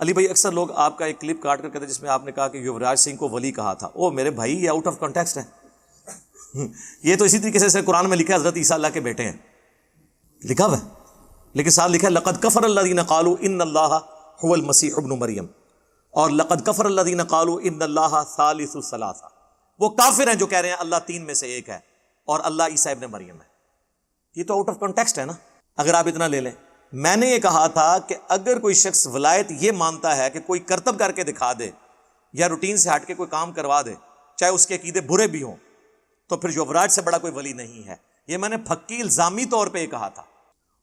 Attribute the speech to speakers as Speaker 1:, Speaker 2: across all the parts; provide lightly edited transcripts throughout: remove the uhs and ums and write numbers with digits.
Speaker 1: علی بھائی اکثر لوگ آپ کا ایک کلپ کاٹ کر کہتے ہیں جس میں آپ نے کہا کہ یوراج سنگھ کو ولی کہا تھا. او میرے بھائی یہ آؤٹ آف کانٹیکسٹ ہے. یہ تو اسی طریقے سے قرآن میں لکھا ہے حضرت عیسیٰ اللہ کے بیٹے ہیں, لکھا ہوا ہے, لیکن ساتھ لکھا ہے لقد کفر الذین قالوا ان اللہ هو المسیح ابن مریم, اور لقد کفر الذین قالوا ان اللہ ثالث ثلاثہ. وہ کافر ہیں جو کہہ رہے ہیں اللہ تین میں سے ایک ہے اور اللہ عیسیٰ ابن مریم ہے. یہ تو آؤٹ آف کانٹیکسٹ ہے نا. اگر آپ اتنا لے لیں, میں نے یہ کہا تھا کہ اگر کوئی شخص ولایت یہ مانتا ہے کہ کوئی کرتب کر کے دکھا دے یا روٹین سے ہٹ کے کوئی کام کروا دے چاہے اس کے عقیدے برے بھی ہوں, تو پھر یوراج سے بڑا کوئی ولی نہیں ہے. یہ میں نے پھکی الزامی طور پہ یہ کہا تھا.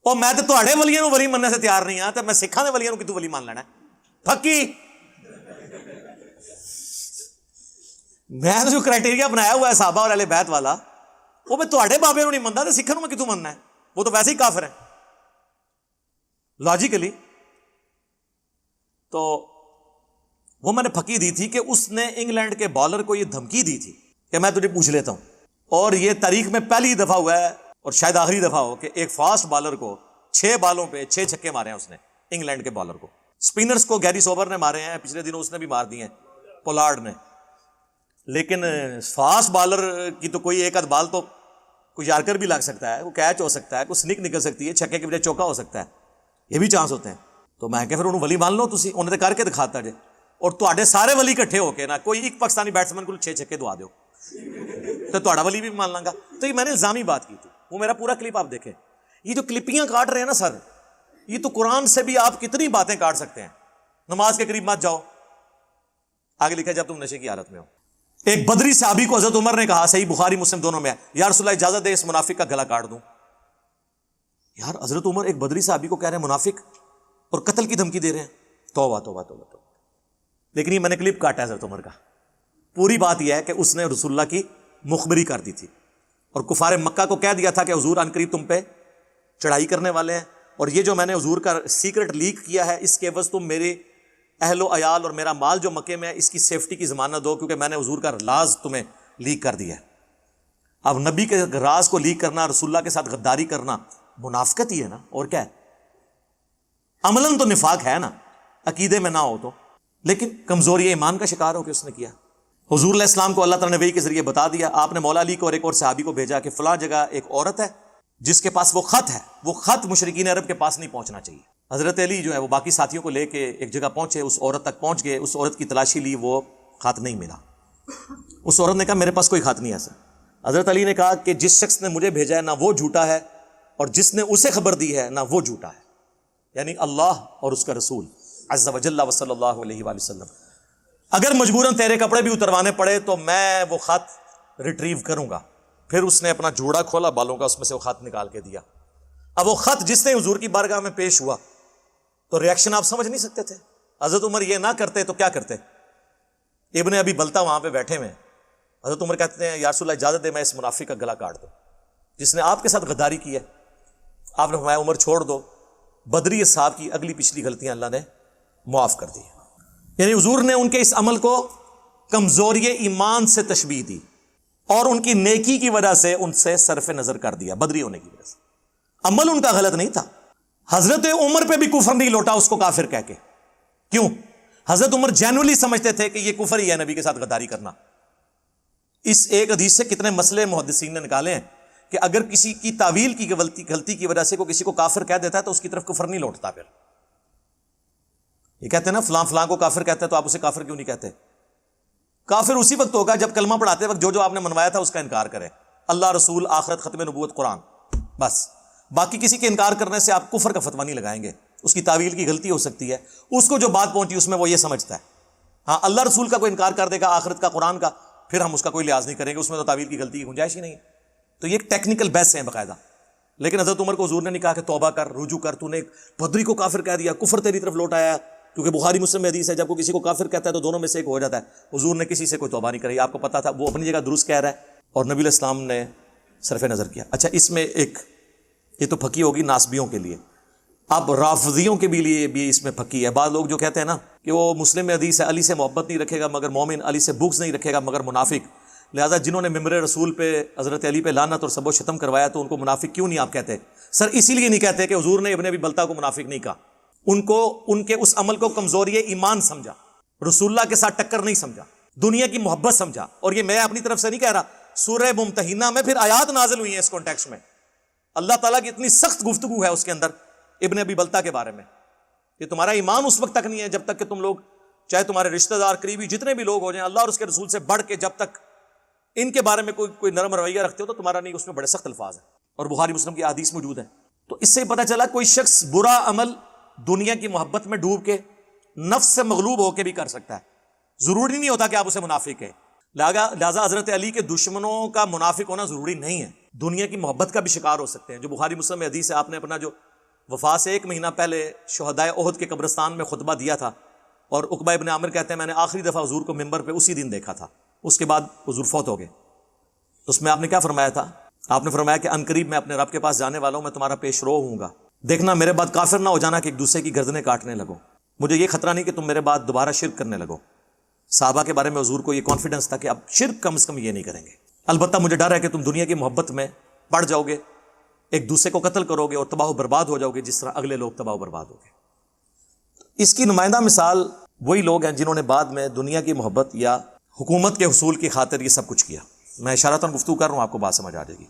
Speaker 1: اور میں تو تہاڈے ولیاں نو ولی مننے سے تیار نہیں ہاں, تو میں سکھاں دے ولیاں نو کتوں ولی مان لینا ہے پھکی. میں جو کرائٹیریا بنایا ہوا ہے صحابہ اور اہل بیت والا, وہ میں تہاڈے بابے نو نہیں منتا تو سکھاں نو میں کتوں مننا ہے؟ وہ تو ویسے ہی کافر ہیں لاجیکلی. تو وہ میں نے پھکی دی تھی کہ اس نے انگلینڈ کے بالر کو یہ دھمکی دی تھی کہ میں تجھے پوچھ لیتا ہوں, اور یہ تاریخ میں پہلی دفعہ ہوا ہے اور شاید آخری دفعہ ہو کہ ایک فاسٹ بالر کو 6 بالوں پہ 6 چھکے مارے ہیں اس نے, انگلینڈ کے بالر کو. سپنرز کو گیری سوبر نے مارے ہیں, پچھلے دنوں اس نے بھی مار دیے ہیں, پولارڈ نے. لیکن فاسٹ بالر کی تو کوئی ایک آدھ بال تو کوئی یارکر بھی لگ سکتا ہے, وہ کیچ ہو سکتا ہے, کوئی سنک نکل سکتی ہے, چھکے کے بجائے چوکا ہو سکتا ہے, یہ بھی چانس ہوتے ہیں. تو میں کہ پھر انہوں ولی مان لو تسی, انہیں تو کر کے دکھاتا جے. اور تواڈے سارے ولی کٹھے ہو کے نا کوئی ایک پاکستانی بیٹسمین کو 6 چھکے دوا دیو تو تواڈا ولی بھی مان لوں گا. تو یہ میں نے الزامی بات کی تھی, وہ میرا پورا کلپ آپ دیکھیں. یہ جو کلپیاں کاٹ رہے ہیں نا سر, یہ تو قرآن سے بھی آپ کتنی باتیں کاٹ سکتے ہیں. نماز کے قریب مت جاؤ, آگے لکھا ہے جب تم نشے کی حالت میں ہو. ایک بدری صحابی کو حضرت عمر نے کہا, صحیح بخاری مسلم دونوں میں ہے, یا رسول اللہ اجازت دے اس منافق کا گلا کاٹ دوں. یار حضرت عمر ایک بدری صحابی کو کہہ رہے ہیں منافق اور قتل کی دھمکی دے رہے ہیں. توبہ توبہ توبہ توبہ. لیکن یہ میں نے کلپ کاٹا ہے حضرت عمر کا. پوری بات یہ ہے کہ اس نے رسول اللہ کی مخبری کر دی تھی اور کفار مکہ کو کہہ دیا تھا کہ حضور ان قریب تم پہ چڑھائی کرنے والے ہیں, اور یہ جو میں نے حضور کا سیکرٹ لیک کیا ہے اس کے عوض تم میرے اہل و عیال اور میرا مال جو مکے میں ہے اس کی سیفٹی کی ضمانت دو, کیونکہ میں نے حضور کا راز تمہیں لیک کر دیا ہے. اب نبی کے راز کو لیک کرنا, رسول اللہ کے ساتھ غداری کرنا منافقت ہی ہے نا, اور کیا ہے؟ عملاً تو نفاق ہے نا, عقیدے میں نہ ہو تو, لیکن کمزوری ایمان کا شکار ہو کے اس نے کیا. حضور علیہ السلام کو اللہ تعالیٰ نے وحی کے ذریعے بتا دیا. آپ نے مولا علی کو اور ایک اور صحابی کو بھیجا کہ فلاں جگہ ایک عورت ہے جس کے پاس وہ خط ہے, وہ خط مشرکین عرب کے پاس نہیں پہنچنا چاہیے. حضرت علی جو ہے وہ باقی ساتھیوں کو لے کے ایک جگہ پہنچے, اس عورت تک پہنچ گئے, اس عورت کی تلاشی لی, وہ خط نہیں ملا. اس عورت نے کہا میرے پاس کوئی خط نہیں ہے سر. حضرت علی نے کہا کہ جس شخص نے مجھے بھیجا ہے نہ وہ جھوٹا ہے, اور جس نے اسے خبر دی ہے نہ وہ جھوٹا ہے, یعنی اللہ اور اس کا رسول عز وجل و صلی اللہ علیہ وآلہ وسلم. اگر مجبوراً تیرے کپڑے بھی اتروانے پڑے تو میں وہ خط ریٹریو کروں گا. پھر اس نے اپنا جوڑا کھولا بالوں کا, اس میں سے وہ خط نکال کے دیا. اب وہ خط جس نے حضور کی بارگاہ میں پیش ہوا تو ریاکشن آپ سمجھ نہیں سکتے تھے. حضرت عمر یہ نہ کرتے تو کیا کرتے؟ ابن ابی بلتا وہاں پہ بیٹھے ہوئے, حضرت عمر کہتے ہیں یا رسول اللہ اجازت دے میں اس منافق کا گلا کاٹ دوں جس نے آپ کے ساتھ غداری کی ہے. آپ نے فرمایا عمر چھوڑ دو. بدری صاحب کی اگلی پچھلی غلطیاں اللہ نے معاف کر دی. یعنی حضور نے ان کے اس عمل کو کمزوری ایمان سے تشبیہ دی اور ان کی نیکی کی وجہ سے ان سے صرف نظر کر دیا, بدری ہونے کی وجہ سے. عمل ان کا غلط نہیں تھا. حضرت عمر پہ بھی کفر نہیں لوٹا اس کو کافر کہہ کے. کیوں؟ حضرت عمر جینولی سمجھتے تھے کہ یہ کفر ہی ہے نبی کے ساتھ غداری کرنا. اس ایک حدیث سے کتنے مسئلے محدثین نے نکالے ہیں کہ اگر کسی کی تعویل کی غلطی کی وجہ سے کوئی کسی کو کافر کہہ دیتا ہے تو اس کی طرف کفر نہیں لوٹتا. پھر یہ کہتے ہیں نا فلاں فلاں کو کافر کہتے ہیں تو آپ اسے کافر کیوں نہیں کہتے؟ کافر اسی وقت ہوگا جب کلمہ پڑھاتے وقت جو آپ نے منوایا تھا اس کا انکار کرے. اللہ, رسول, آخرت, ختم نبوت, قرآن, بس. باقی کسی کے انکار کرنے سے آپ کفر کا فتویٰ نہیں لگائیں گے. اس کی تعویل کی غلطی ہو سکتی ہے, اس کو جو بات پہنچی اس میں وہ یہ سمجھتا ہے. ہاں, اللہ رسول کا کوئی انکار کر دے گا, آخرت کا, قرآن کا, پھر ہم اس کا کوئی لحاظ نہیں کریں گے, اس میں تو تعویل کی غلطی کی گنجائش ہی نہیں ہے. تو یہ ایک ٹیکنیکل بحث ہے باقاعدہ. لیکن حضرت عمر کو حضور نے نہیں کہا کہ توبہ کر, رجوع کر, تو نے ایک بدری کو کافر کہہ دیا, کفر تیری طرف لوٹ آیا, کیونکہ بخاری مسلم میں حدیث ہے جب کوئی کسی کو کافر کہتا ہے تو دونوں میں سے ایک ہو جاتا ہے. حضور نے کسی سے کوئی توبہ نہیں کری, آپ کو پتا تھا, وہ اپنی جگہ درست کہہ رہا ہے اور نبی علیہ السلام نے صرف نظر کیا. اچھا, اس میں ایک یہ تو پھکی ہوگی ناسبیوں کے لیے, اب رافضیوں کے بھی لیے بھی اس میں پھکی ہے. بعض لوگ جو کہتے ہیں نا کہ وہ مسلم میں حدیث ہے علی سے محبت نہیں رکھے گا مگر مومن, علی سے بغض نہیں رکھے گا مگر منافق, لہذا جنہوں نے ممبر رسول پہ حضرت علی پہ لعنت اور سب و شتم کروایا تو ان کو منافق کیوں نہیں آپ کہتے؟ سر اسی لیے نہیں کہتے کہ حضور نے ابن ابی بلتا کو منافق نہیں کہا, ان کو ان کے اس عمل کو کمزوری ایمان سمجھا، رسول اللہ کے ساتھ ٹکر نہیں سمجھا، دنیا کی محبت سمجھا. اور یہ میں اپنی طرف سے نہیں کہہ رہا، سورہ ممتحنہ میں پھر آیات نازل ہوئی ہیں اس کانٹیکسٹ میں. اللہ تعالیٰ کی اتنی سخت گفتگو ہے اس کے اندر ابن ابی بلتہ کے بارے میں کہ تمہارا ایمان اس وقت تک نہیں ہے جب تک کہ تم لوگ، چاہے تمہارے رشتہ دار قریبی جتنے بھی لوگ ہو جائیں، اللہ اور اس کے رسول سے بڑھ کے جب تک ان کے بارے میں کوئی نرم رویہ رکھتے ہو تو تمہارا نہیں. اس میں بڑے سخت الفاظ ہیں اور بخاری مسلم کی احادیث موجود ہیں. تو اس سے پتہ چلا کوئی شخص برا عمل دنیا کی محبت میں ڈوب کے نفس سے مغلوب ہو کے بھی کر سکتا ہے. ضروری نہیں ہوتا کہ آپ اسے منافق کہیں. لہذا حضرت علی کے دشمنوں کا منافق ہونا ضروری نہیں ہے، دنیا کی محبت کا بھی شکار ہو سکتے ہیں. جو بخاری مسلم میں حدیث ہے، آپ نے اپنا جو وفات سے 1 مہینہ پہلے شہدائے احد کے قبرستان میں خطبہ دیا تھا، اور عقبہ ابن عامر کہتے ہیں میں نے آخری دفعہ حضور کو ممبر پہ اسی دن دیکھا تھا، اس کے بعد حضور فوت ہو گئے. اس میں آپ نے کیا فرمایا تھا؟ آپ نے فرمایا کہ عنقریب میں اپنے رب کے پاس جانے والا ہوں، میں تمہارا پیش رو ہوں گا، دیکھنا میرے بعد کافر نہ ہو جانا کہ ایک دوسرے کی گردنیں کاٹنے لگو. مجھے یہ خطرہ نہیں کہ تم میرے بعد دوبارہ شرک کرنے لگو. صحابہ کے بارے میں حضور کو یہ کانفیڈنس تھا کہ اب شرک کم از کم یہ نہیں کریں گے. البتہ مجھے ڈر ہے کہ تم دنیا کی محبت میں پڑ جاؤ گے، ایک دوسرے کو قتل کرو گے اور تباہ و برباد ہو جاؤ گے جس طرح اگلے لوگ تباہ و برباد ہو گئے. اس کی نمائندہ مثال وہی لوگ ہیں جنہوں نے بعد میں دنیا کی محبت یا حکومت کے حصول کی خاطر یہ سب کچھ کیا. میں اشارتاً گفتگو کر رہا ہوں، آپ کو بات سمجھ آ جائے گی.